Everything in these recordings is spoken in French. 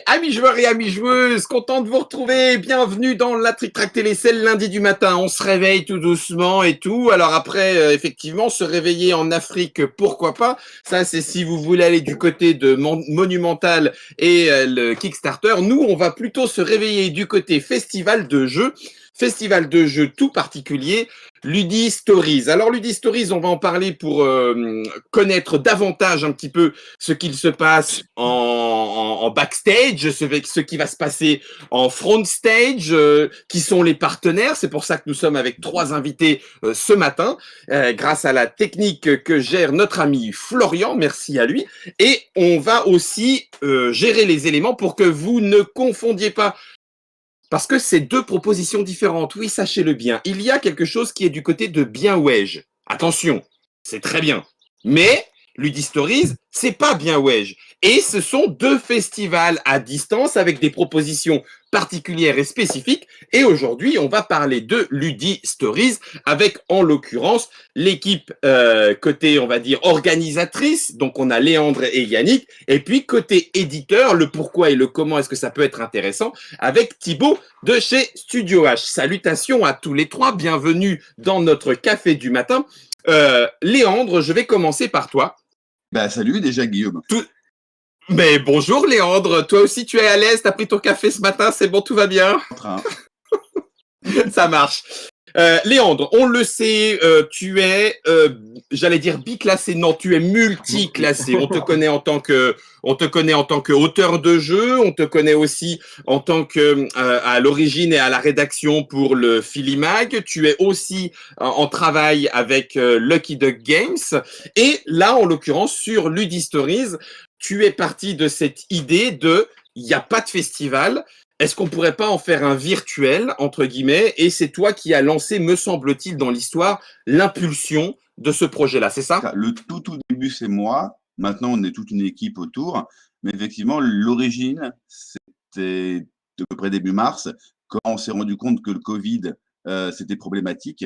Amis joueurs et amis joueuses, content de vous retrouver. Bienvenue dans la Trick Track Télé, c'est le lundi du matin. On se réveille tout doucement et tout. Alors après, effectivement, se réveiller en Afrique, pourquoi pas. Ça, c'est si vous voulez aller du côté de Monumental et le Kickstarter. Nous, on va plutôt se réveiller du côté festival de jeux. Festival de jeux tout particulier, Ludi Stories. Alors Ludi Stories, on va en parler pour connaître davantage un petit peu ce qu'il se passe en backstage, ce qui va se passer en front stage, qui sont les partenaires. C'est pour ça que nous sommes avec 3 invités ce matin, grâce à la technique que gère notre ami Florian, merci à lui. Et on va aussi gérer les éléments pour que vous ne confondiez pas. Parce que c'est 2 propositions différentes. Oui, sachez-le bien. Il y a quelque chose qui est du côté de bien Wedge. Attention, c'est très bien. Mais Ludi Stories, c'est pas bien Wedge. Et ce sont 2 festivals à distance avec des propositions particulières et spécifiques. Et aujourd'hui, on va parler de Ludi Stories avec, en l'occurrence, l'équipe côté, on va dire, organisatrice. Donc, on a Léandre et Yannick. Et puis, côté éditeur, le pourquoi et le comment est-ce que ça peut être intéressant avec Thibaut de chez Studio H. Salutations à tous les 3. Bienvenue dans notre café du matin. Léandre, je vais commencer par toi. Salut déjà Guillaume. Mais bonjour Léandre, toi aussi tu es à l'aise, t'as pris ton café ce matin, c'est bon, tout va bien? Ça marche. Léandre, on le sait, tu es, j'allais dire biclassé, non, tu es multiclassé. On te connaît en tant que auteur de jeu, on te connaît aussi en tant que à l'origine et à la rédaction pour le Filimag. Tu es aussi en travail avec Lucky Duck Games. Et là, en l'occurrence, sur Ludi Stories, tu es parti de cette idée de il n'y a pas de festival. Est-ce qu'on pourrait pas en faire un virtuel, entre guillemets, et c'est toi qui as lancé, me semble-t-il, dans l'histoire, l'impulsion de ce projet-là, c'est ça? Le tout début, c'est moi. Maintenant, on est toute une équipe autour. Mais effectivement, l'origine, c'était à peu près début mars, quand on s'est rendu compte que le Covid, c'était problématique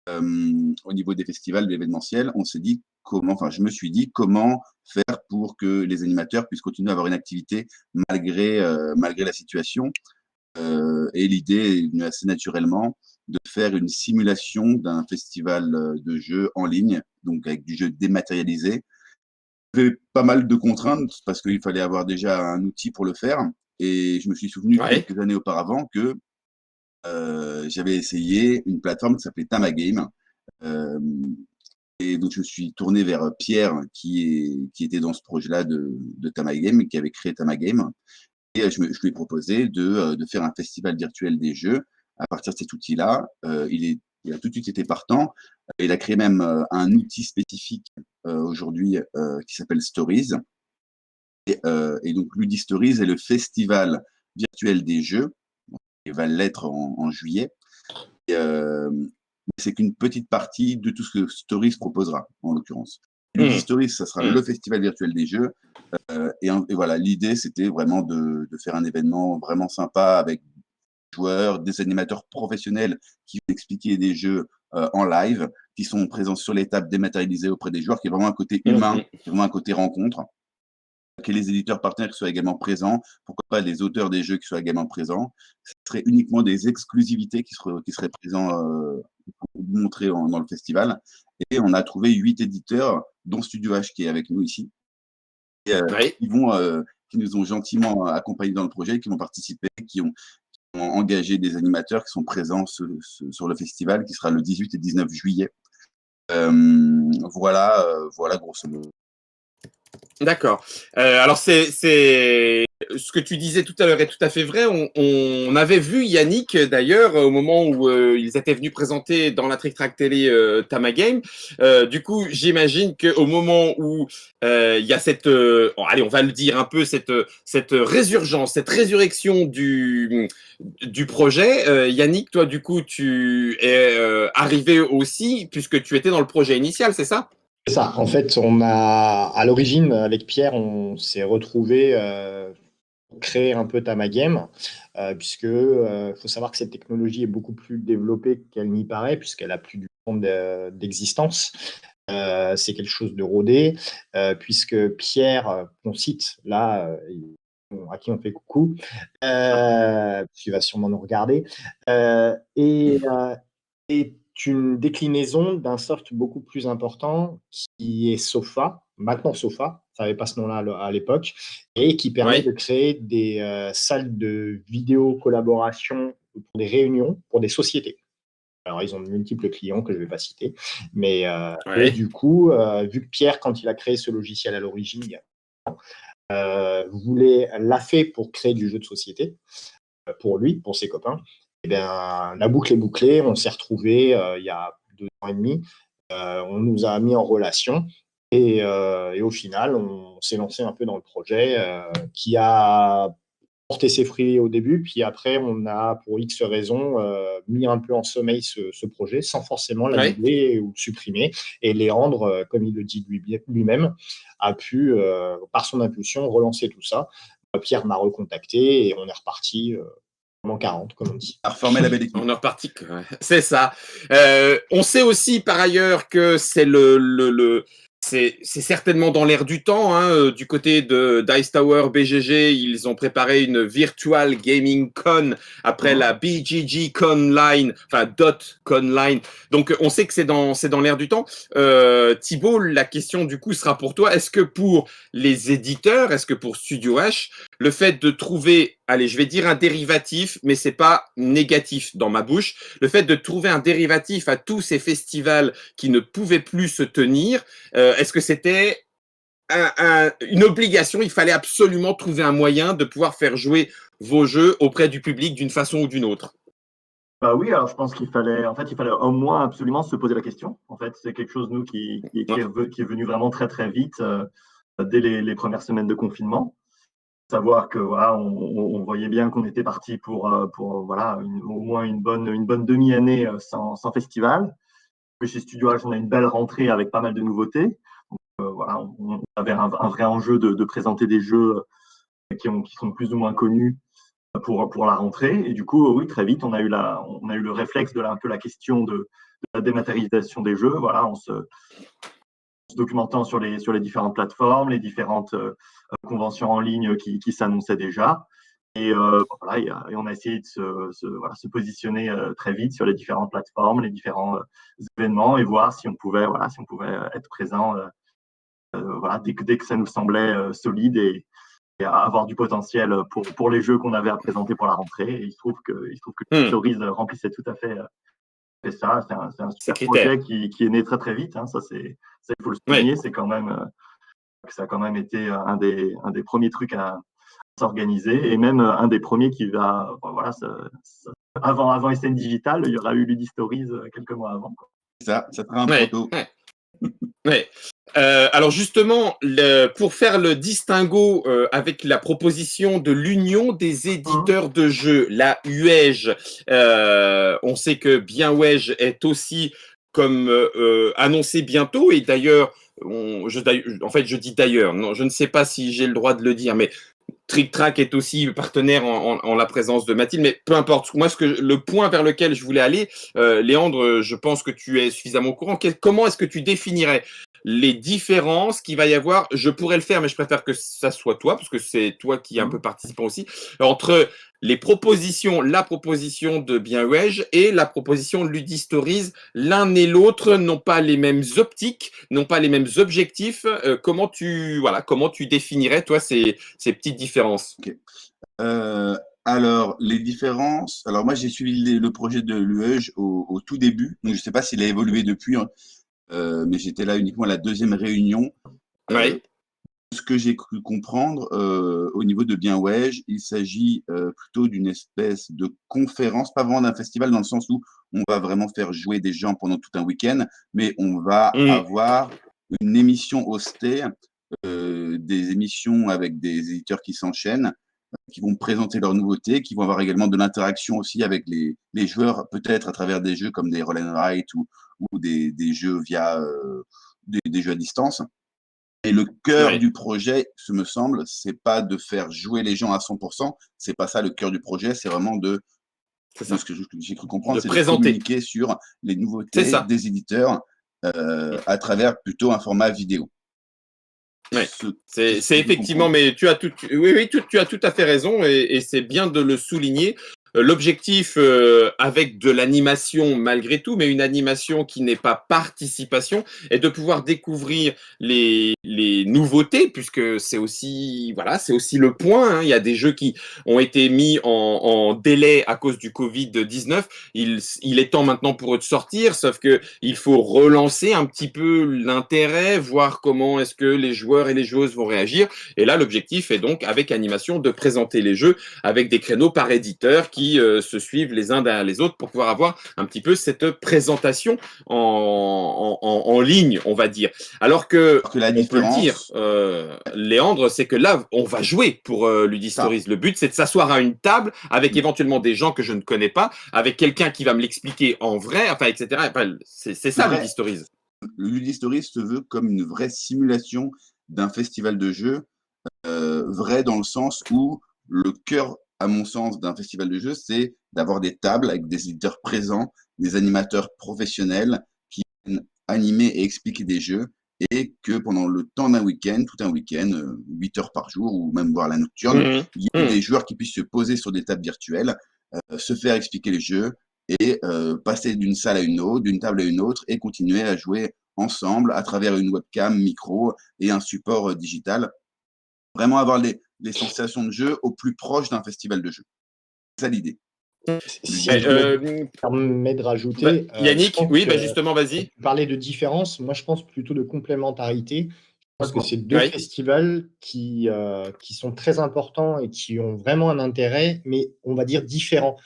au niveau des festivals, de l'événementiel. On s'est dit je me suis dit comment faire pour que les animateurs puissent continuer à avoir une activité malgré la situation. Et l'idée est venue assez naturellement de faire une simulation d'un festival de jeux en ligne, donc avec du jeu dématérialisé. Il y avait pas mal de contraintes parce qu'il fallait avoir déjà un outil pour le faire. Et je me suis souvenu quelques années auparavant que j'avais essayé une plateforme qui s'appelait Tamagame. Et donc je me suis tourné vers Pierre qui était dans ce projet-là de Tamagame, qui avait créé Tamagame. Et je lui ai proposé de faire un festival virtuel des jeux à partir de cet outil-là. Il a tout de suite été partant. Il a créé même un outil spécifique aujourd'hui qui s'appelle Stories. Et donc Ludi Stories est le festival virtuel des jeux. Il va l'être en juillet. Et, c'est qu'une petite partie de tout ce que Stories proposera, en l'occurrence. Ludi Stories, ça sera le festival virtuel des jeux. Et voilà, l'idée, c'était vraiment de faire un événement vraiment sympa avec des joueurs, des animateurs professionnels qui vont expliquer des jeux en live, qui sont présents sur les tables dématérialisées auprès des joueurs, qui est vraiment un côté humain, qui est vraiment un côté rencontre. Que les éditeurs partenaires soient également présents, pourquoi pas les auteurs des jeux qui soient également présents. Ce serait uniquement des exclusivités qui seraient présents pour montrer dans le festival. Et on a trouvé 8 éditeurs, dont Studio H qui est avec nous ici, qui nous ont gentiment accompagnés dans le projet, qui vont participer, qui ont engagé des animateurs qui sont présents sur le festival, qui sera le 18 et 19 juillet. Voilà grosso modo. D'accord. Alors c'est ce que tu disais tout à l'heure est tout à fait vrai. On avait vu Yannick d'ailleurs au moment où ils étaient venus présenter dans la Trick Track Télé Tamagame. Du coup, j'imagine qu'au moment où il y a cette, allez, on va le dire un peu cette résurgence, cette résurrection du projet. Yannick, toi, du coup, tu es arrivé aussi puisque tu étais dans le projet initial, c'est ça? C'est ça. En fait, à l'origine, avec Pierre, on s'est retrouvé pour créer un peu Tamagame, puisque faut savoir que cette technologie est beaucoup plus développée qu'elle n'y paraît, puisqu'elle a plus du temps d'existence. C'est quelque chose de rodé, puisque Pierre, qu'on cite là, à qui on fait coucou, qui va sûrement nous regarder, est une déclinaison d'un soft beaucoup plus important qui est Sofa, maintenant Sofa, ça n'avait pas ce nom-là à l'époque, et qui permet de Oui, créer des salles de vidéo collaboration pour des réunions, pour des sociétés. Alors, ils ont de multiples clients que je ne vais pas citer, mais et oui, du coup, vu que Pierre, quand il a créé ce logiciel à l'origine, l'a fait pour créer du jeu de société, pour lui, pour ses copains. Et bien, la boucle est bouclée. On s'est retrouvés il y a 2 ans et demi. On nous a mis en relation. Et au final, on s'est lancé un peu dans le projet qui a porté ses fruits au début. Puis après, on a, pour X raisons, mis un peu en sommeil ce projet sans forcément oui. l'annuler ou le supprimer. Et Léandre, comme il le dit lui-même, a pu, par son impulsion, relancer tout ça. Pierre m'a recontacté et on est reparti en 40, comme on dit. À reformer la belle équipe. On est reparti. C'est ça. On sait aussi par ailleurs que c'est c'est certainement dans l'air du temps. Hein. Du côté de Dice Tower BGG, ils ont préparé une Virtual Gaming Con après la BGG Conline, enfin Dot Conline. Donc on sait que c'est dans l'air du temps. Thibaut, la question du coup sera pour toi. Est-ce que pour les éditeurs, est-ce que pour Studio H, le fait de trouver, allez, je vais dire un dérivatif, mais c'est pas négatif dans ma bouche, le fait de trouver un dérivatif à tous ces festivals qui ne pouvaient plus se tenir, est-ce que c'était une obligation? Il fallait absolument trouver un moyen de pouvoir faire jouer vos jeux auprès du public d'une façon ou d'une autre. Bah oui, alors je pense il fallait au moins absolument se poser la question. En fait, c'est quelque chose, nous, qui est venu vraiment très, très vite, dès les premières semaines de confinement. Savoir que, voilà, on voyait bien qu'on était parti pour voilà, au moins une bonne demi-année sans festival. Chez Studio H, on a une belle rentrée avec pas mal de nouveautés. Voilà, on avait un vrai enjeu de présenter des jeux qui sont plus ou moins connus pour la rentrée. Et du coup, oui, très vite, on a eu le réflexe un peu la question de la dématérialisation des jeux. Voilà, en se documentant sur les différentes plateformes, les différentes conventions en ligne qui s'annonçaient déjà. Et, voilà, et on a essayé de se positionner très vite sur les différentes plateformes, les différents événements et voir si on pouvait, être présent voilà, dès que ça nous semblait solide et avoir du potentiel pour les jeux qu'on avait à présenter pour la rentrée. Et il se trouve que Stories remplissait tout à fait ça. C'est un Ces super critères. projet qui est né très très vite. Hein. Ça, il faut le Oui. souligner. C'est quand même que ça a quand même été un des premiers trucs à s'organiser et même un des premiers qui va, voilà, avant SN Digital, il y aura eu Ludi Stories quelques mois avant. Quoi. Ça sera un Ouais. proto. Ouais. Ouais. Alors justement, pour faire le distinguo avec la proposition de l'Union des éditeurs de jeux, la UEJ, on sait que BienWedge est aussi comme annoncé bientôt, et d'ailleurs, en fait je dis d'ailleurs, non, je ne sais pas si j'ai le droit de le dire, mais Trick Track est aussi partenaire en la présence de Mathilde, mais peu importe. Moi, le point vers lequel je voulais aller, Léandre, je pense que tu es suffisamment au courant. Comment est-ce que tu définirais les différences qu'il va y avoir? Je pourrais le faire, mais je préfère que ça soit toi, parce que c'est toi qui es un peu participant aussi, entre la proposition de BienWedge et la proposition de Ludistories. L'un et l'autre n'ont pas les mêmes optiques, n'ont pas les mêmes objectifs. Comment tu définirais, toi, ces petites différences? Ok. Alors, les différences. Alors, moi, j'ai suivi le projet de l'UEJ au tout début. Donc, je ne sais pas s'il a évolué depuis, hein. Mais j'étais là uniquement à la deuxième réunion. Euh, Oui. Ce que j'ai cru comprendre au niveau de BienWedge, il s'agit plutôt d'une espèce de conférence, pas vraiment d'un festival dans le sens où on va vraiment faire jouer des gens pendant tout un week-end, mais on va Mmh. avoir une émission hostée, des émissions avec des éditeurs qui s'enchaînent, qui vont présenter leurs nouveautés, qui vont avoir également de l'interaction aussi avec les joueurs, peut-être à travers des jeux comme des Roll and Write ou des jeux via des jeux à distance. Et le cœur Oui, du projet, ce me semble, c'est pas de faire jouer les gens à 100%. C'est pas ça le cœur du projet. C'est vraiment c'est de ça. ce que j'ai cru comprendre, De c'est de présenter. communiquer sur les C'est nouveautés ça. des éditeurs Mmh. à travers plutôt un format vidéo. Ouais. ce C'est je effectivement, comprends. mais tu as tout à fait raison et c'est bien de le souligner. L'objectif, avec de l'animation malgré tout, mais une animation qui n'est pas participation, est de pouvoir découvrir les nouveautés, puisque c'est aussi, voilà, c'est aussi le point, hein. Il y a des jeux qui ont été mis en délai à cause du Covid-19. Il est temps maintenant pour eux de sortir, sauf que il faut relancer un petit peu l'intérêt, voir comment est-ce que les joueurs et les joueuses vont réagir. Et là, l'objectif est donc, avec animation, de présenter les jeux avec des créneaux par éditeur qui se suivent les uns derrière les autres pour pouvoir avoir un petit peu cette présentation en ligne, on va dire. Alors que, Alors que la on peut le dire, différence, Léandre, c'est que là, on va jouer pour ça, Ludistories. Le but, c'est de s'asseoir à une table avec éventuellement des gens que je ne connais pas, avec quelqu'un qui va me l'expliquer en vrai, enfin, etc. Enfin, c'est le ça, vrai, Ludistories. le Ludistory se veut comme une vraie simulation d'un festival de jeux, vrai dans le sens où le cœur, à mon sens, d'un festival de jeux, c'est d'avoir des tables avec des éditeurs présents, des animateurs professionnels qui viennent animer et expliquer des jeux et que pendant le temps d'un week-end, tout un week-end, 8 heures par jour ou même voire la nocturne, Mmh, il y ait mmh. des joueurs qui puissent se poser sur des tables virtuelles, se faire expliquer les jeux et passer d'une salle à une autre, d'une table à une autre et continuer à jouer ensemble à travers une webcam, micro et un support digital. Vraiment avoir les sensations de jeu au plus proche d'un festival de jeu. C'est ça l'idée. Si Mais, je me permets de rajouter, je Yannick, pense oui, que justement, quand vas-y. tu parlais de différence, moi je pense plutôt de complémentarité. Je pense que c'est 2 Oui. festivals qui sont très importants et qui ont vraiment un intérêt, mais on va dire différents.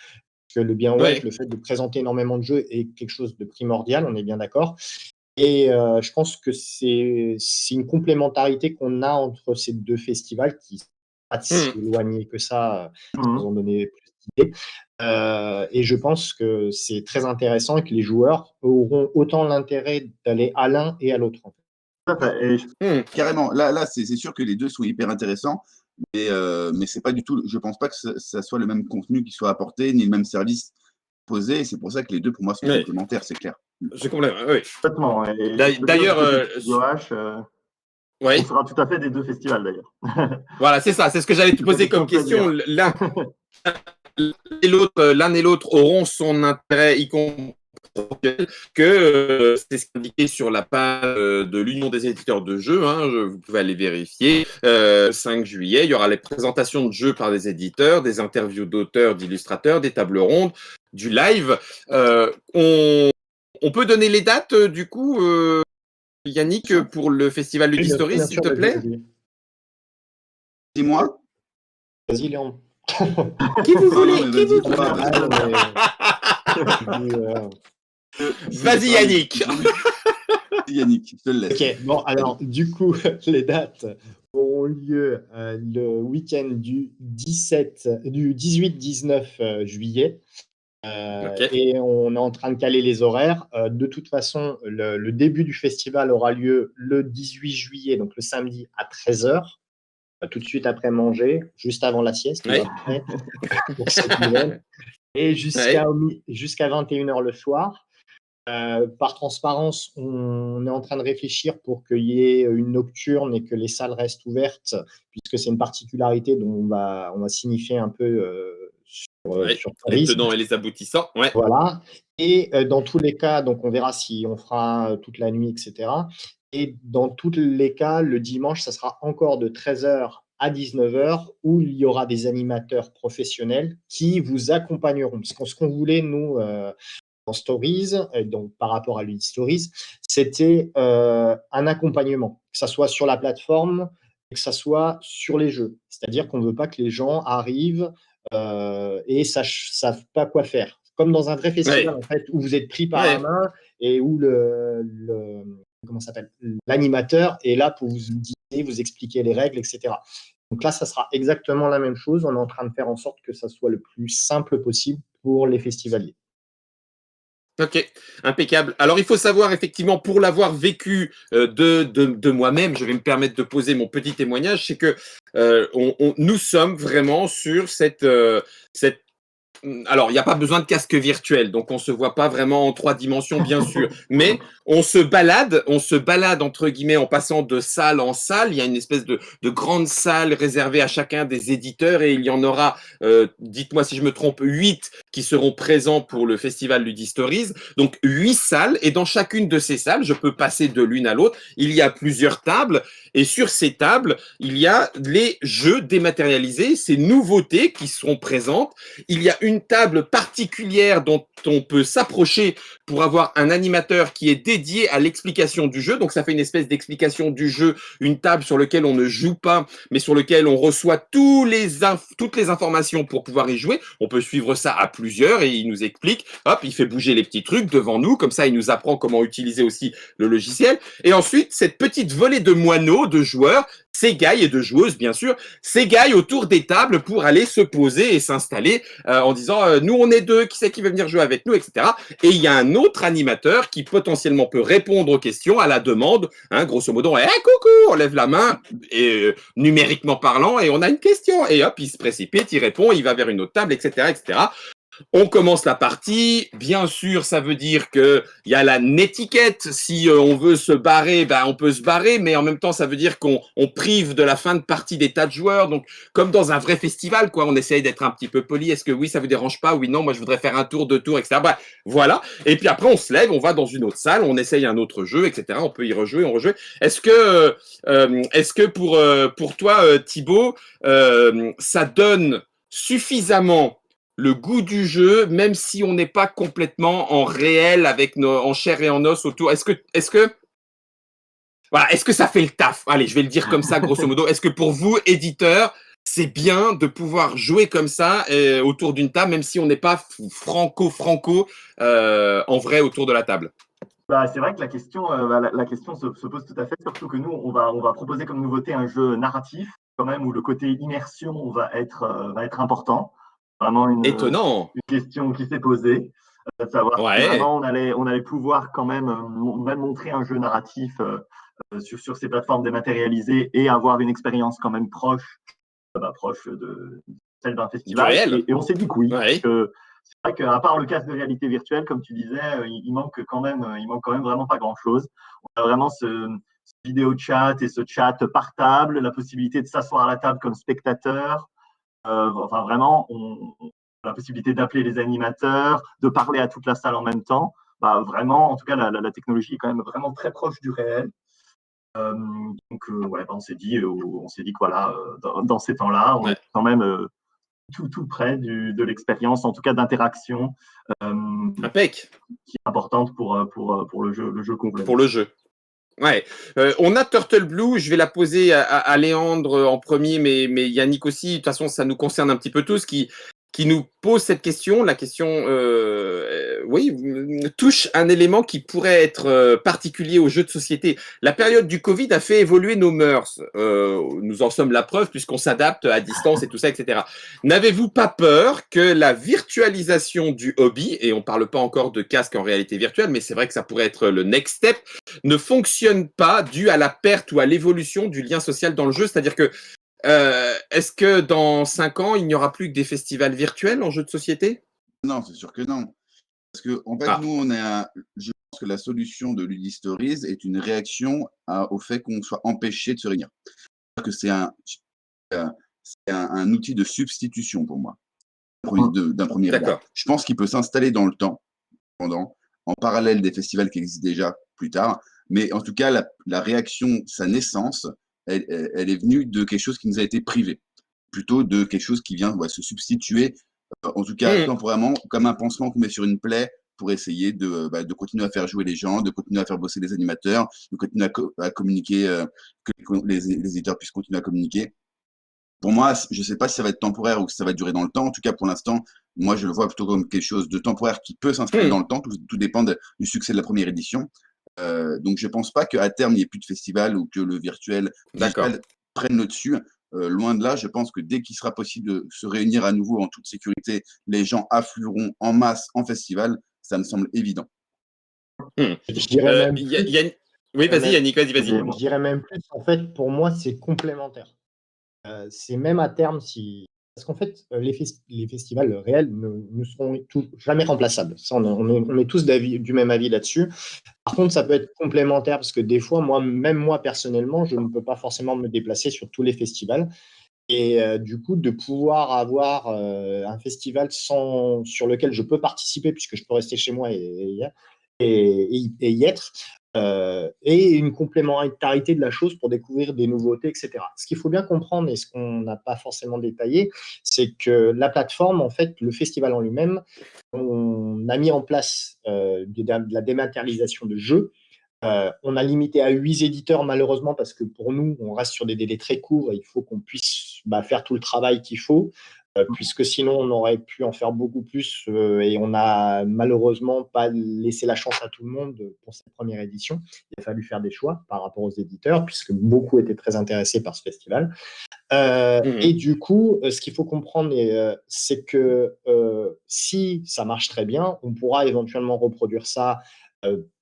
Que le bien web, Oui. le fait de présenter énormément de jeux est quelque chose de primordial, on est bien d'accord. Et je pense que c'est une complémentarité qu'on a entre ces 2 festivals qui sont pas si Mmh. éloignés que ça, sans Mhm. en donner plus d'idées. Et je pense que c'est très intéressant et que les joueurs auront autant l'intérêt d'aller à l'un et à l'autre, en fait. Tout à fait. Mmh. Carrément. Là, c'est sûr que les deux sont hyper intéressants, mais c'est pas du tout. Je pense pas que ça soit le même contenu qui soit apporté, ni le même service posé. Et c'est pour ça que les deux, pour moi, sont Oui, complémentaires, c'est clair. je comprends. Oui. Complètement. Et je peux dire du D'ailleurs, côté de Studio H, on oui, sera tout à fait des deux festivals d'ailleurs. voilà, c'est ça. C'est ce que j'allais te C'est poser quelque comme chose à question. dire. L'un et l'autre auront son intérêt, y compris que c'est ce qui est indiqué sur la page de l'Union des éditeurs de jeux, hein, vous pouvez aller vérifier. 5 juillet, il y aura les présentations de jeux par des éditeurs, des interviews d'auteurs, d'illustrateurs, des tables rondes, du live. On peut donner les dates, du coup, Yannick, pour le festival Oui, Ludistories, bien s'il sûr, te vas-y, plaît? vas-y. Dis-moi. Vas-y, Léon. Qui vous Non, non, voulez? mais Qui vas-y, vous toi, Ah vas-y. non, mais Je vais Vas-y, parler. Yannick. Vas-y, Yannick, je te le laisse. OK, bon alors du coup, les dates auront lieu, le week-end du 18-19, juillet, Ok. et on est en train de caler les horaires. De toute façon, le début du festival aura lieu le 18 juillet, donc le samedi à 13h, tout de suite après manger, juste avant la sieste, Oui. à peu près, pour cette nouvelle et Oui. jusqu'à 21h le soir. Par transparence, on est en train de réfléchir pour qu'il y ait une nocturne et que les salles restent ouvertes, puisque c'est une particularité dont on va signifier un peu Oui. sur Les Paris. tenants et les aboutissants. Ouais. Voilà. Et dans tous les cas, donc on verra si on fera toute la nuit, etc. Et dans tous les cas, le dimanche, ça sera encore de 13h à 19h où il y aura des animateurs professionnels qui vous accompagneront. Parce que ce qu'on voulait, nous, en Stories, donc par rapport à l'Uni Stories, c'était un accompagnement, que ça soit sur la plateforme et que ça soit sur les jeux. C'est-à-dire qu'on ne veut pas que les gens arrivent et savent pas quoi faire. Comme dans un vrai festival, Ouais. en fait, où vous êtes pris par la Ouais. main et où comment ça s'appelle, l'animateur est là pour vous guider, vous expliquer les règles, etc. Donc là, ça sera exactement la même chose. On est en train de faire en sorte que ça soit le plus simple possible pour les festivaliers. Ok, impeccable. Alors il faut savoir effectivement, pour l'avoir vécu de moi-même, je vais me permettre de poser mon petit témoignage, c'est que nous sommes vraiment sur cette alors, il n'y a pas besoin de casque virtuel, donc on se voit pas vraiment en 3 dimensions, bien sûr. Mais on se balade entre guillemets en passant de salle en salle. Il y a une espèce de grande salle réservée à chacun des éditeurs et il y en aura, dites-moi si je me trompe, 8 qui seront présents pour le festival Ludistories. Donc 8 salles et dans chacune de ces salles, je peux passer de l'une à l'autre. Il y a plusieurs tables et sur ces tables, il y a les jeux dématérialisés, ces nouveautés qui seront présentes. Il y a une table particulière dont on peut s'approcher pour avoir un animateur qui est dédié à l'explication du jeu. Donc, ça fait une espèce d'explication du jeu, une table sur laquelle on ne joue pas, mais sur laquelle on reçoit toutes les informations pour pouvoir y jouer. On peut suivre ça à plusieurs et il nous explique, hop, il fait bouger les petits trucs devant nous. Comme ça, il nous apprend comment utiliser aussi le logiciel. Et ensuite, cette petite volée de moineaux, de joueurs, s'égaillent et de joueuses, bien sûr, s'égaillent autour des tables pour aller se poser et s'installer en disant nous on est 2, qui c'est qui veut venir jouer avec nous, etc. Et il y a un autre animateur qui potentiellement peut répondre aux questions à la demande, hein, grosso modo, coucou, on lève la main, et, numériquement parlant, et on a une question, et hop, il se précipite, il répond, il va vers une autre table, etc., etc. On commence la partie. Bien sûr, ça veut dire qu'il y a la netiquette. Si on veut se barrer, ben, on peut se barrer. Mais en même temps, ça veut dire qu'on prive de la fin de partie des tas de joueurs. Donc, comme dans un vrai festival, quoi, on essaye d'être un petit peu poli. Est-ce que oui, ça vous dérange pas? Oui, non, moi, je voudrais faire un tour, 2 tours, etc. Bref, voilà. Et puis après, on se lève, on va dans une autre salle, on essaye un autre jeu, etc. On peut y rejouer, on rejoue. Est-ce que pour toi, Thibaut, ça donne suffisamment le goût du jeu, même si on n'est pas complètement en réel avec en chair et en os autour. Est-ce que ça fait le taf? Allez, je vais le dire comme ça, grosso modo. Est-ce que pour vous, éditeurs, c'est bien de pouvoir jouer comme ça autour d'une table, même si on n'est pas franco en vrai autour de la table? Bah, c'est vrai que la question se pose tout à fait, surtout que nous, on va proposer comme nouveauté un jeu narratif, quand même, où le côté immersion va être important. Vraiment Étonnant. une question qui s'est posée, de savoir si Ouais. vraiment on allait pouvoir quand même montrer un jeu narratif sur ces plateformes dématérialisées et avoir une expérience quand même proche de celle d'un Du festival. réel. Et on s'est dit que oui, Ouais. parce que c'est vrai qu'à part le casque de réalité virtuelle, comme tu disais, il manque quand même vraiment pas grand-chose. On a vraiment ce vidéo chat et ce chat par table, la possibilité de s'asseoir à la table comme spectateur. Enfin, vraiment, on a la possibilité d'appeler les animateurs, de parler à toute la salle en même temps. Bah, vraiment, en tout cas, la technologie est quand même vraiment très proche du réel. Ouais, on s'est dit que voilà, dans ces temps-là, on Ouais. est quand même tout près de l'expérience, en tout cas d'interaction, Impec. qui est importante pour le jeu complet. Pour le jeu. Ouais, on a Turtle Blue, je vais la poser à Léandre en premier, mais Yannick aussi, de toute façon ça nous concerne un petit peu tous, qui nous pose cette question. La question, oui, touche un élément qui pourrait être particulier aux jeux de société. La période du Covid a fait évoluer nos mœurs. Nous en sommes la preuve puisqu'on s'adapte à distance et tout ça, etc. N'avez-vous pas peur que la virtualisation du hobby, et on parle pas encore de casque en réalité virtuelle, mais c'est vrai que ça pourrait être le next step, ne fonctionne pas dû à la perte ou à l'évolution du lien social dans le jeu? C'est-à-dire que est-ce que dans 5 ans, il n'y aura plus que des festivals virtuels en jeu de société? Non, c'est sûr que non. Parce que, en fait, Ah, nous, je pense que la solution de Ludistories est une réaction au fait qu'on soit empêché de se réunir. Que c'est un outil de substitution pour moi, d'un premier regard. d'accord. Je pense qu'il peut s'installer dans le temps, en parallèle des festivals qui existent déjà plus tard. Mais en tout cas, la réaction, sa naissance, elle est venue de quelque chose qui nous a été privé, plutôt de quelque chose qui vient se substituer, en tout cas Mmh. temporairement, comme un pansement qu'on met sur une plaie pour essayer de continuer à faire jouer les gens, de continuer à faire bosser les animateurs, de continuer à communiquer, que les éditeurs puissent continuer à communiquer. Pour moi, je ne sais pas si ça va être temporaire ou si ça va durer dans le temps. En tout cas, pour l'instant, moi, je le vois plutôt comme quelque chose de temporaire qui peut s'installer dans Mmh. le temps. Tout dépend du succès de la première édition. Donc, je ne pense pas qu'à terme, il n'y ait plus de festival ou que le virtuel D'accord. digital prenne le dessus. Loin de là, je pense que dès qu'il sera possible de se réunir à nouveau en toute sécurité, les gens afflueront en masse en festival. Ça me semble évident. Mmh. Je dirais même Y a, plus. y a une... Oui, vas-y, Yannick, vas-y. Je dirais même plus. En fait, pour moi, c'est complémentaire. C'est même à terme, si Parce qu'en fait, les festivals réels ne seront jamais remplaçables. Ça, on est tous du même avis là-dessus. Par contre, ça peut être complémentaire parce que des fois, même moi personnellement, je ne peux pas forcément me déplacer sur tous les festivals. Et du coup, de pouvoir avoir un festival sur lequel je peux participer, puisque je peux rester chez moi et y être, et une complémentarité de la chose pour découvrir des nouveautés, etc. Ce qu'il faut bien comprendre, et ce qu'on n'a pas forcément détaillé, c'est que la plateforme, en fait, le festival en lui-même, on a mis en place de la dématérialisation de jeux. On a limité à 8 éditeurs, malheureusement, parce que pour nous, on reste sur des délais très courts et il faut qu'on puisse faire tout le travail qu'il faut, puisque sinon, on aurait pu en faire beaucoup plus et on n'a malheureusement pas laissé la chance à tout le monde pour cette première édition. Il a fallu faire des choix par rapport aux éditeurs, puisque beaucoup étaient très intéressés par ce festival. Et du coup, ce qu'il faut comprendre, c'est que si ça marche très bien, on pourra éventuellement reproduire ça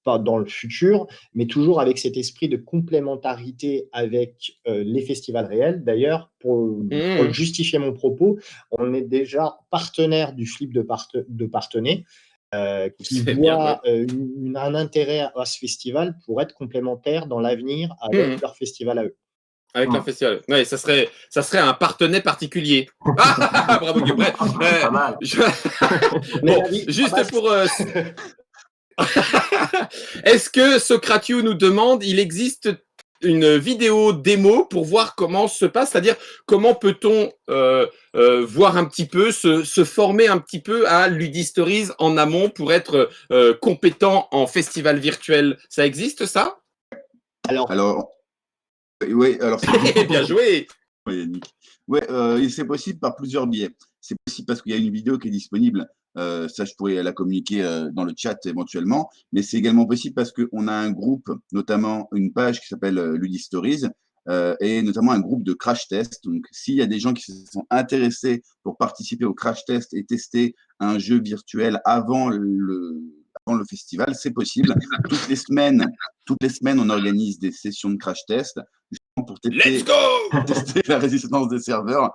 pas dans le futur, mais toujours avec cet esprit de complémentarité avec les festivals réels. D'ailleurs, pour justifier mon propos, on est déjà partenaire du Flip de Partenay, qui voit un intérêt à ce festival pour être complémentaire dans l'avenir avec leur festival à eux. Avec leur festival. Oui, ça serait un partenaire particulier. Ah, bravo, Guy. Bref, Pas mal. Bon, juste pour... Est-ce que Socratiu nous demande, il existe une vidéo démo pour voir comment se passe, c'est-à-dire comment peut-on voir un petit peu, se former un petit peu à Ludistories en amont pour être compétent en festival virtuel. Ça existe, ça? Alors, oui, alors c'est bien joué. Oui, Yannick. Ouais, c'est possible par plusieurs biais. C'est possible parce qu'il y a une vidéo qui est disponible. Ça, je pourrais la communiquer dans le chat éventuellement. Mais c'est également possible parce qu'on a un groupe, notamment une page qui s'appelle Ludistories, et notamment un groupe de crash test. Donc, s'il y a des gens qui se sont intéressés pour participer au crash test et tester un jeu virtuel avant le festival, c'est possible. Toutes les semaines, on organise des sessions de crash test pour Let's go tester la résistance des serveurs.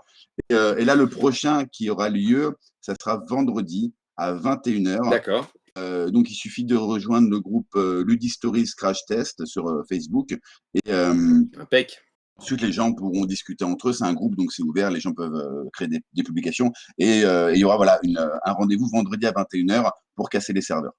Et là, le prochain qui aura lieu, ça sera vendredi à 21h. D'accord. Donc, il suffit de rejoindre le groupe Ludistories Crash Test sur Facebook. Et Impec. ensuite, les gens pourront discuter entre eux. C'est un groupe, donc c'est ouvert. Les gens peuvent créer des publications. Et il y aura un rendez-vous vendredi à 21h pour casser les serveurs.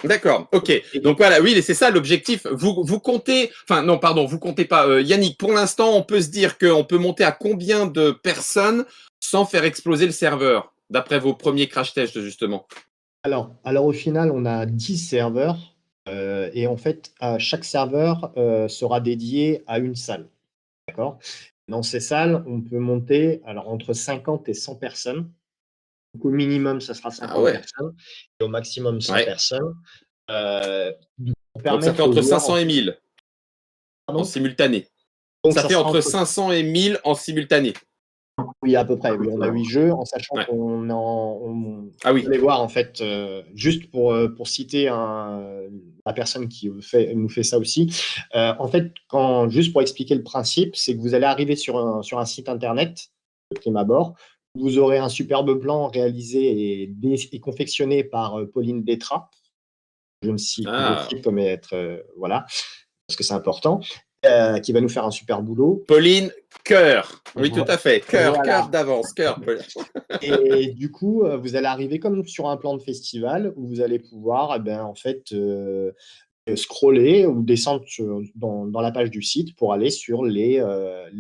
D'accord, ok. Donc voilà, oui, c'est ça l'objectif. Vous comptez, enfin non, pardon, vous comptez pas. Yannick, pour l'instant, on peut se dire qu'on peut monter à combien de personnes sans faire exploser le serveur, d'après vos premiers crash tests, justement? Alors au final, on a 10 serveurs et en fait, chaque serveur sera dédié à une salle. D'accord? Dans ces salles, on peut monter entre 50 et 100 personnes. Donc, au minimum, ça sera 50 personnes et au maximum 100 personnes. Donc ça fait entre 500 et 1000 en simultané. Donc ça fait entre 500 et 1000 en simultané. Oui, à peu près. Oui, on a 8 jeux, en sachant qu'on allez voir, en fait, juste pour citer la personne qui nous fait ça aussi. En fait, juste pour expliquer le principe, c'est que vous allez arriver sur un site internet, de prime abord. Vous aurez un superbe plan réalisé et confectionné par Pauline Détra. Je me cite comme être, voilà, parce que c'est important. Qui va nous faire un super boulot. Pauline, cœur. Oui, tout à fait. Cœur d'avance. Cœur. Et du coup, vous allez arriver comme sur un plan de festival où vous allez pouvoir, en fait, scroller ou descendre dans la page du site pour aller sur les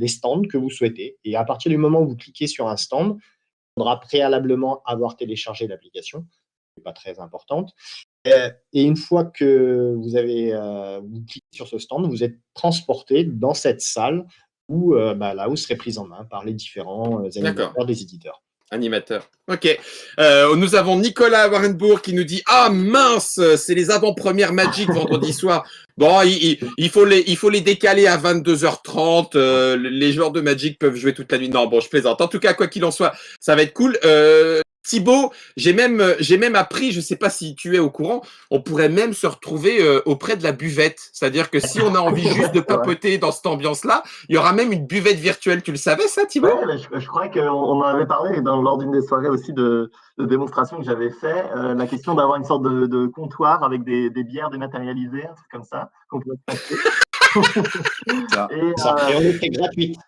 stands que vous souhaitez. Et à partir du moment où vous cliquez sur un stand, il faudra préalablement avoir téléchargé l'application, qui n'est pas très importante. Et une fois que vous cliquez sur ce stand, vous êtes transporté dans cette salle où là où serait prise en main par les différents animateurs des éditeurs. Animateur. Ok. Nous avons Nicolas Warrenbourg qui nous dit « Ah mince, c'est les avant-premières Magic vendredi soir. Bon, il faut les décaler à 22h30. Les joueurs de Magic peuvent jouer toute la nuit. » Non, bon, je plaisante. En tout cas, quoi qu'il en soit, ça va être cool. Thibaut, j'ai même appris, je ne sais pas si tu es au courant, on pourrait même se retrouver auprès de la buvette. C'est-à-dire que si on a envie juste de papoter dans cette ambiance-là, il y aura même une buvette virtuelle. Tu le savais, ça, Thibaut? Ouais, mais je crois qu'on en avait parlé lors d'une des soirées aussi de démonstration que j'avais fait. La question d'avoir une sorte de comptoir avec des bières dématérialisées, un truc comme ça, qu'on peut passer. Ça. Et, Ça, et on est gratuite.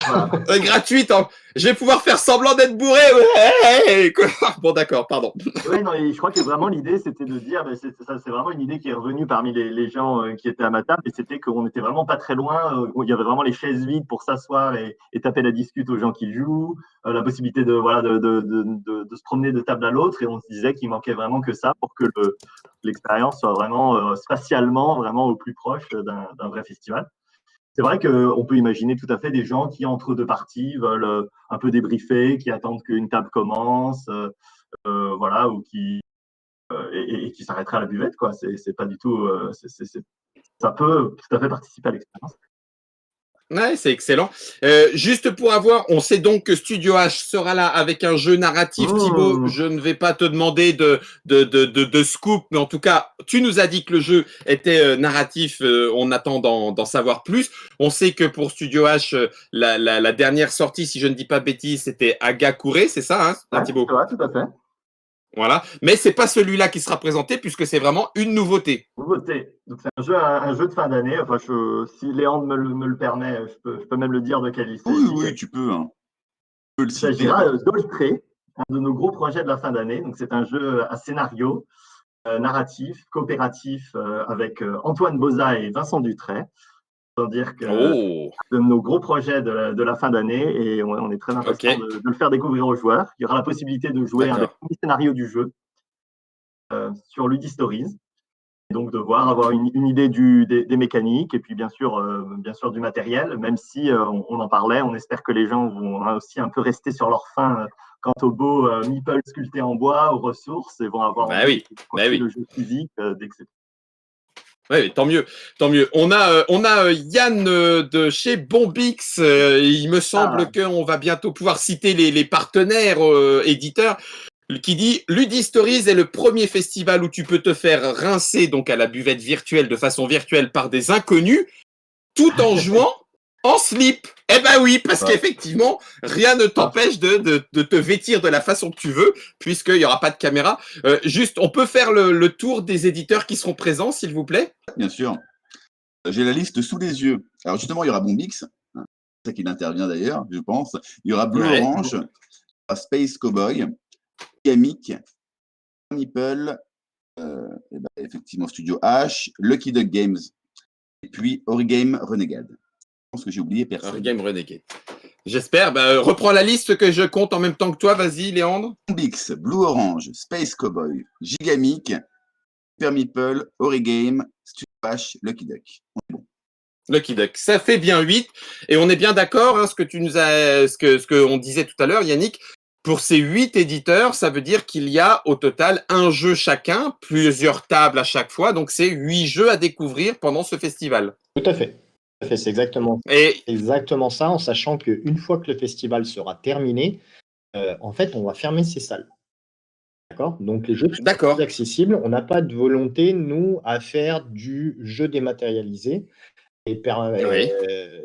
voilà. Gratuite. Hein. Je vais pouvoir faire semblant d'être bourré. Ouais. Bon, d'accord, pardon. Oui, non, et je crois que vraiment l'idée, c'était de dire, c'est vraiment une idée qui est revenue parmi les gens qui étaient à ma table, et c'était qu'on n'était vraiment pas très loin, où il y avait vraiment les chaises vides pour s'asseoir et taper la discute aux gens qui jouent, la possibilité de se promener de table à l'autre, et on se disait qu'il manquait vraiment que ça pour que l'expérience soit vraiment spatialement vraiment au plus proche d'un vrai festival. C'est vrai qu'on peut imaginer tout à fait des gens qui, entre deux parties, veulent un peu débriefer, qui attendent qu'une table commence, voilà, ou et qui s'arrêterait à la buvette, quoi. C'est pas du tout. Ça peut tout à fait participer à l'expérience. Ouais, c'est excellent. Juste pour avoir, on sait donc que Studio H sera là avec un jeu narratif. Thibaut, je ne vais pas te demander de scoop, mais en tout cas, tu nous as dit que le jeu était narratif. On attend d'en savoir plus. On sait que pour Studio H, la dernière sortie, si je ne dis pas de bêtises, c'était Agakure, c'est ça, hein, Ouais, Thibaut? c'est vrai, tout à fait. Voilà. Mais c'est pas celui-là qui sera présenté puisque c'est vraiment une nouveauté. Nouveauté. Donc c'est un jeu de fin d'année. Enfin, si Léandre me le permet, je peux même le dire de quel il Oui, s'agit. oui, tu peux. Hein. Tu peux le Il citer. s'agira d'Oltré, un de nos gros projets de la fin d'année. Donc c'est un jeu à scénario, narratif, coopératif, avec Antoine Boza et Vincent Dutray. Sans dire que Oh, de nos gros projets de la fin d'année, et on est très ok, impatient de le faire découvrir aux joueurs. Il y aura la possibilité de jouer un des d'accord. premiers scénarios du jeu sur Ludistories, et donc de voir, avoir une idée des mécaniques, et puis bien sûr du matériel, même si on en parlait, on espère que les gens vont aussi un peu rester sur leur faim quant aux beaux meeples sculptés en bois, aux ressources, et vont avoir Bah envie oui, de bah continuer oui. le jeu physique dès que c'est. Oui, tant mieux, tant mieux. On a Yann de chez Bombix. Il me Ah, semble qu'on va bientôt pouvoir citer les partenaires éditeurs qui dit Ludistories est le premier festival où tu peux te faire rincer donc à la buvette virtuelle de façon virtuelle par des inconnus tout en jouant en slip. Eh ben oui, parce Ouais. qu'effectivement, rien ne t'empêche de te vêtir de la façon que tu veux, puisqu'il n'y aura pas de caméra. Juste, on peut faire le tour des éditeurs qui seront présents, s'il vous plaît? Bien sûr. J'ai la liste sous les yeux. Alors justement, il y aura Bombix. C'est ça qu'il intervient d'ailleurs, je pense. Il y aura Blue Ouais. Orange, il y aura Space Cowboy, Yamic, Meeple, et ben, effectivement Studio H, Lucky Duck Games, et puis Origame Renegade. Je pense que j'ai oublié personne. Game Renegade. J'espère. Reprends la liste que je compte en même temps que toi. Vas-y, Léandre. Bombix, Blue Orange, Space Cowboy, Gigamic, Super Meeple, Origame, Studio H, Lucky Duck. On est bon. Lucky Duck. Ça fait bien 8. Et on est bien d'accord, hein, ce que tu nous as, ce que on disait tout à l'heure, Yannick. Pour ces 8 éditeurs, ça veut dire qu'il y a au total un jeu chacun, plusieurs tables à chaque fois. Donc, c'est 8 jeux à découvrir pendant ce festival. Tout à fait. C'est Et exactement ça, en sachant qu'une fois que le festival sera terminé, en fait, on va fermer ces salles. D'accord? Donc les jeux sont d'accord. plus accessibles. On n'a pas de volonté, nous, à faire du jeu dématérialisé Oui.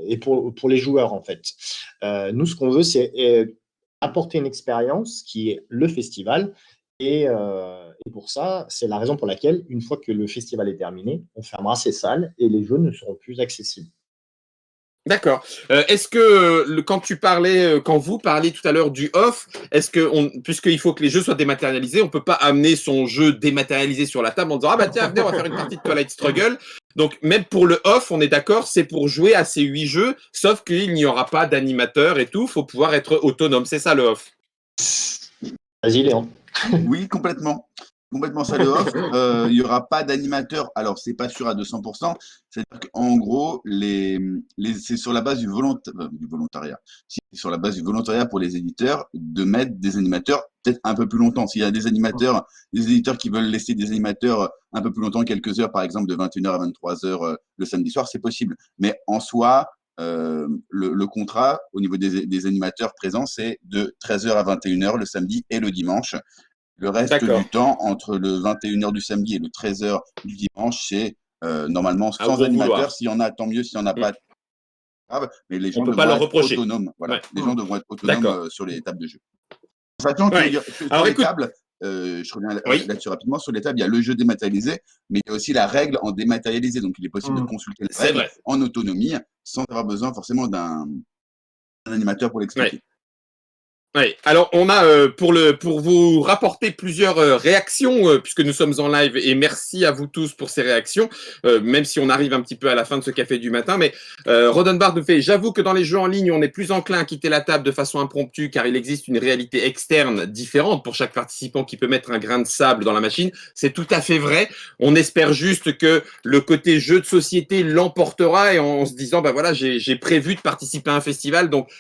et pour les joueurs, en fait. Nous, ce qu'on veut, c'est apporter une expérience qui est le festival. Et pour ça, c'est la raison pour laquelle, une fois que le festival est terminé, on fermera ces salles et les jeux ne seront plus accessibles. D'accord. Est-ce que quand vous parliez tout à l'heure du off, est-ce que puisqu'il faut que les jeux soient dématérialisés, on peut pas amener son jeu dématérialisé sur la table en disant ah bah tiens venez on va faire une partie de Twilight Struggle. Donc même pour le off, on est d'accord, c'est pour jouer à ces 8 jeux, sauf qu'il n'y aura pas d'animateur et tout, faut pouvoir être autonome, c'est ça le off. Vas-y, Léon. Oui, complètement. Complètement ça le off. Il n'y aura pas d'animateur. Alors, c'est pas sûr à 200%. C'est-à-dire qu'en gros, c'est sur la base du volontariat. C'est sur la base du volontariat pour les éditeurs de mettre des animateurs peut-être un peu plus longtemps. S'il y a des éditeurs qui veulent laisser des animateurs un peu plus longtemps, quelques heures, par exemple, de 21h à 23h le samedi soir, c'est possible. Mais en soi, le contrat au niveau des animateurs présents, c'est de 13h à 21h le samedi et le dimanche. Le reste du temps, entre le 21h du samedi et le 13h du dimanche, c'est normalement sans animateur. S'il y en a, tant mieux. S'il n'y en a pas, grave. Mais les gens devront être autonomes. Voilà. Les gens devront être autonomes sur les tables de jeu. Sachant que sur les tables, je reviens là-dessus rapidement, sur les tables, il y a le jeu dématérialisé, mais il y a aussi la règle en dématérialisé. Donc, il est possible de consulter la règle en autonomie sans avoir besoin forcément d'un animateur pour l'expliquer. Oui, alors on a pour vous rapporter plusieurs réactions puisque nous sommes en live et merci à vous tous pour ces réactions, même si on arrive un petit peu à la fin de ce café du matin. Mais Rodenbard nous fait: j'avoue que dans les jeux en ligne, on est plus enclin à quitter la table de façon impromptue car il existe une réalité externe différente pour chaque participant qui peut mettre un grain de sable dans la machine. C'est tout à fait vrai. On espère juste que le côté jeu de société l'emportera et en se disant bah voilà, j'ai prévu de participer à un festival, donc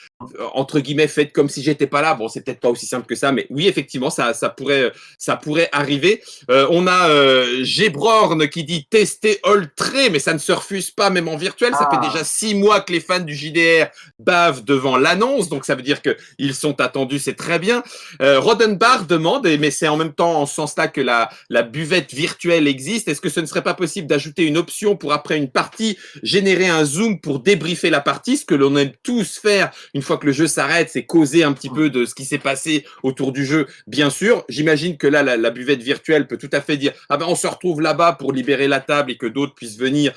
entre guillemets faites comme si j'étais pas là. Bon, c'est peut-être pas aussi simple que ça, mais oui, effectivement, ça pourrait arriver. On a Gébrorn qui dit tester Oltré, mais ça ne se refuse pas, même en virtuel. Ça fait déjà 6 mois que les fans du JDR bavent devant l'annonce, donc ça veut dire que ils sont attendus, c'est très bien. Rodenbach demande, mais c'est en même temps en ce sens-là que la buvette virtuelle existe. Est-ce que ce ne serait pas possible d'ajouter une option pour après une partie générer un zoom pour débriefer la partie, ce que l'on aime tous faire une fois que le jeu s'arrête, c'est causer un petit peu de ce qui s'est passé autour du jeu, bien sûr. J'imagine que là, la buvette virtuelle peut tout à fait dire ah ben on se retrouve là-bas pour libérer la table et que d'autres puissent venir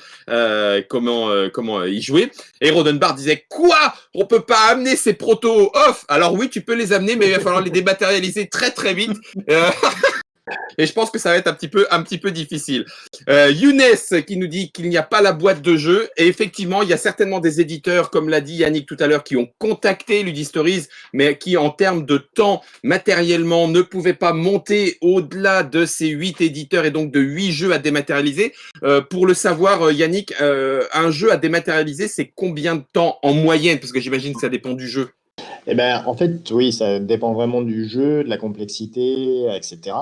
comment y jouer. Et Rodenbach disait quoi? On peut pas amener ces protos off? Alors oui, tu peux les amener, mais il va falloir les dématérialiser très très vite. Et je pense que ça va être un petit peu difficile. Younes qui nous dit qu'il n'y a pas la boîte de jeu. Et effectivement, il y a certainement des éditeurs, comme l'a dit Yannick tout à l'heure, qui ont contacté Ludistories, mais qui, en termes de temps, matériellement, ne pouvaient pas monter au-delà de ces 8 éditeurs et donc de 8 jeux à dématérialiser. Pour le savoir, Yannick, un jeu à dématérialiser, c'est combien de temps en moyenne? Parce que j'imagine que ça dépend du jeu. Eh ben, en fait, oui, ça dépend vraiment du jeu, de la complexité, etc.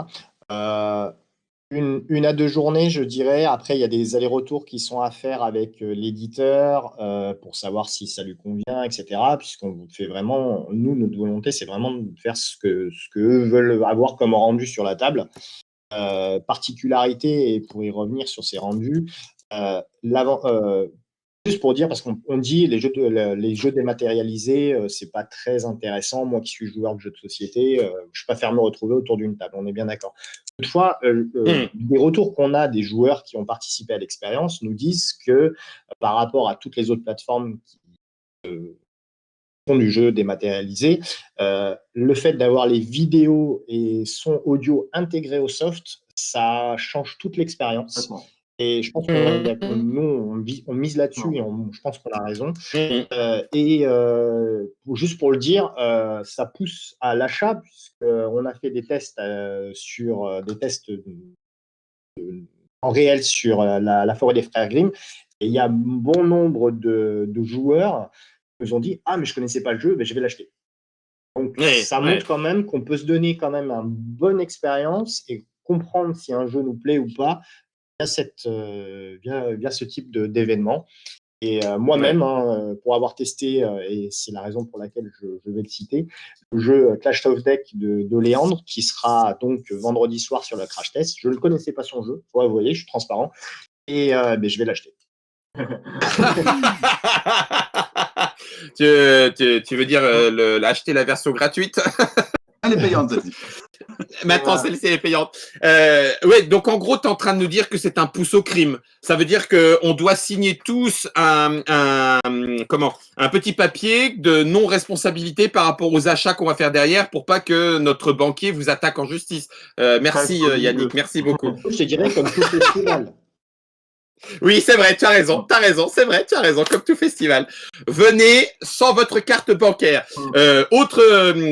Une à 2 journées, je dirais. Après, il y a des allers-retours qui sont à faire avec l'éditeur pour savoir si ça lui convient, etc. Puisqu'on fait vraiment, nous, notre volonté, c'est vraiment de faire ce que eux veulent avoir comme rendu sur la table. Particularité, et pour y revenir sur ces rendus, juste pour dire, parce qu'on dit les jeux dématérialisés, c'est pas très intéressant. Moi qui suis joueur de jeux de société, je préfère me retrouver autour d'une table. On est bien d'accord. Toutefois, les retours qu'on a des joueurs qui ont participé à l'expérience nous disent que par rapport à toutes les autres plateformes qui font du jeu dématérialisé, le fait d'avoir les vidéos et son audio intégrés au soft, ça change toute l'expérience. Et je pense que nous, on mise là-dessus et je pense qu'on a raison. Juste pour le dire, ça pousse à l'achat puisqu'on a fait des tests en réel sur la forêt des frères Grimm. Et il y a bon nombre de joueurs qui nous ont dit « Ah, mais je ne connaissais pas le jeu, mais je vais l'acheter ». Donc, ça montre quand même qu'on peut se donner quand même une bonne expérience et comprendre si un jeu nous plaît ou pas via ce type d'événement. Et moi-même, pour avoir testé, et c'est la raison pour laquelle je vais le citer, le jeu Clash of Deck de Léandre, qui sera donc vendredi soir sur le Crash Test. Je ne connaissais pas son jeu, vous voyez, je suis transparent, et je vais l'acheter. Tu veux dire acheter la version gratuite? Elle est payante, ça. Maintenant, celle-ci est payante. Ouais, donc en gros, tu es en train de nous dire que c'est un pouce au crime. Ça veut dire qu'on doit signer tous un petit papier de non-responsabilité par rapport aux achats qu'on va faire derrière pour pas que notre banquier vous attaque en justice. Merci Yannick, merci beaucoup. Je te dirais comme tout festival. Oui, c'est vrai, tu as raison, c'est vrai, tu as raison, comme tout festival. Venez sans votre carte bancaire.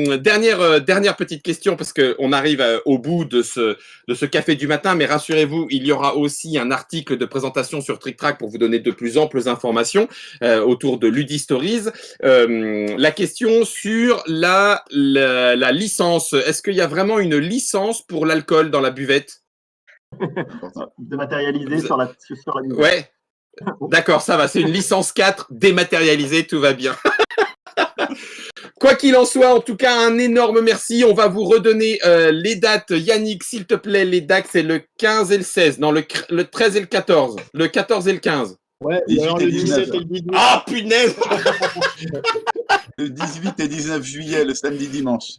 Dernière petite question, parce qu'on arrive au bout de ce café du matin, mais rassurez-vous, il y aura aussi un article de présentation sur Trick Track pour vous donner de plus amples informations autour de Ludistories. La question sur la licence. Est-ce qu'il y a vraiment une licence pour l'alcool dans la buvette? Dématérialisé sur la buvette. Ouais. D'accord, ça va, c'est une licence 4 dématérialisée, tout va bien. Quoi qu'il en soit, en tout cas, un énorme merci. On va vous redonner les dates. Yannick, s'il te plaît, les dates, c'est le 15 et le 16. Non, le 13 et le 14. Le 14 et le 15. Ouais, 18 alors et le 19. 17 et le 18. Ah, punaise! Le 18 et 19 juillet, le samedi dimanche.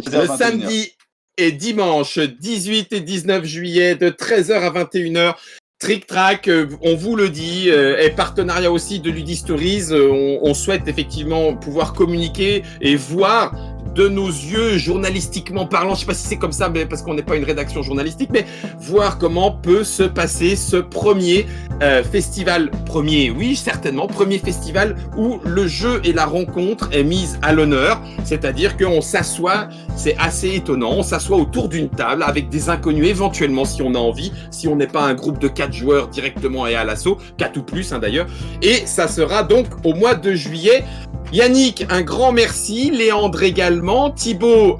Le 13h, 21h. samedi et dimanche, 18 et 19 juillet, de 13h à 21h. Trick Track, on vous le dit, est partenariat aussi de Ludistories. On souhaite effectivement pouvoir communiquer et voir de nos yeux, journalistiquement parlant, je sais pas si c'est comme ça, mais parce qu'on n'est pas une rédaction journalistique, mais voir comment peut se passer ce premier festival, oui, certainement, premier festival où le jeu et la rencontre est mise à l'honneur, c'est-à-dire qu'on s'assoit, c'est assez étonnant, on s'assoit autour d'une table avec des inconnus, éventuellement, si on a envie, si on n'est pas un groupe de 4 joueurs directement et à l'assaut, 4 ou plus d'ailleurs, et ça sera donc au mois de juillet. Yannick, un grand merci. Léandre également. Thibaut,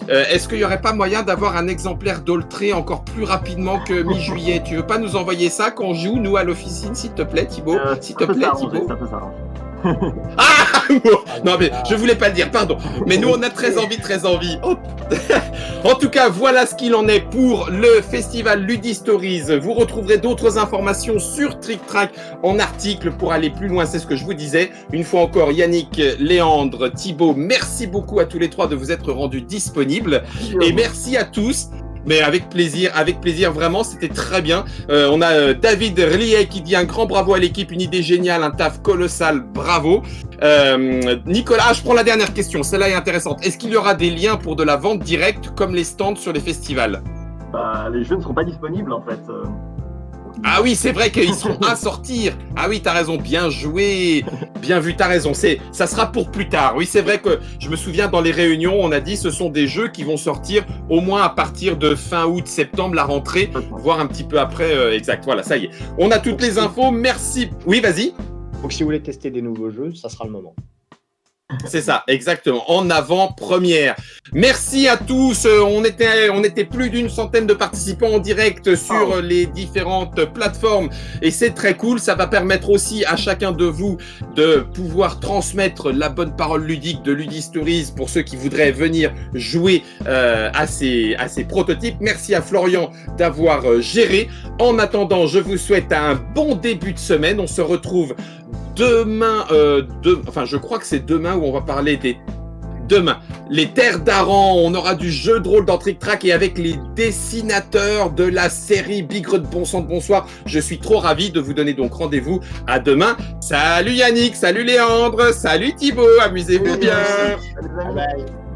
est-ce qu'il n'y aurait pas moyen d'avoir un exemplaire d'Oltré encore plus rapidement que mi-juillet? Tu veux pas nous envoyer ça qu'on joue, nous, à l'officine, s'il te plaît, Thibaut? S'il te plaît, Thibaut. Ça peut s'arranger. Ah non, mais je voulais pas le dire, pardon. Mais nous, on a très envie. En tout cas, voilà ce qu'il en est pour le festival Ludistories. Vous retrouverez d'autres informations sur Trick Track en article pour aller plus loin. C'est ce que je vous disais. Une fois encore, Yannick, Léandre, Thibaut, merci beaucoup à tous les trois de vous être rendus disponibles. Et merci à tous. Mais avec plaisir, vraiment, c'était très bien. On a David Rliet qui dit un grand bravo à l'équipe, une idée géniale, un taf colossal, bravo. Nicolas, je prends la dernière question, celle-là est intéressante. Est-ce qu'il y aura des liens pour de la vente directe comme les stands sur les festivals? Les jeux ne seront pas disponibles en fait. Ah oui, c'est vrai qu'ils seront à sortir. Ah oui, t'as raison, bien joué. Bien vu, t'as raison. Ça sera pour plus tard. Oui, c'est vrai que je me souviens dans les réunions, on a dit ce sont des jeux qui vont sortir au moins à partir de fin août, septembre, la rentrée, voire un petit peu après. Exact, voilà, ça y est. On a toutes les infos. Merci. Oui, vas-y. Donc si vous voulez tester des nouveaux jeux, ça sera le moment. C'est ça, exactement. En avant-première. Merci à tous. On était plus d'une centaine de participants en direct sur les différentes plateformes et c'est très cool. Ça va permettre aussi à chacun de vous de pouvoir transmettre la bonne parole ludique de Ludistories pour ceux qui voudraient venir jouer à ces prototypes. Merci à Florian d'avoir géré. En attendant, je vous souhaite un bon début de semaine. On se retrouve demain, je crois que c'est demain où on va parler les Terres d'Aran. On aura du jeu de rôle dans Trick Track et avec les dessinateurs de la série Bigre de Bon Sang de Bonsoir. Je suis trop ravi de vous donner donc rendez-vous à demain. Salut Yannick, salut Léandre, salut Thibaut, amusez-vous bien. Bye bye.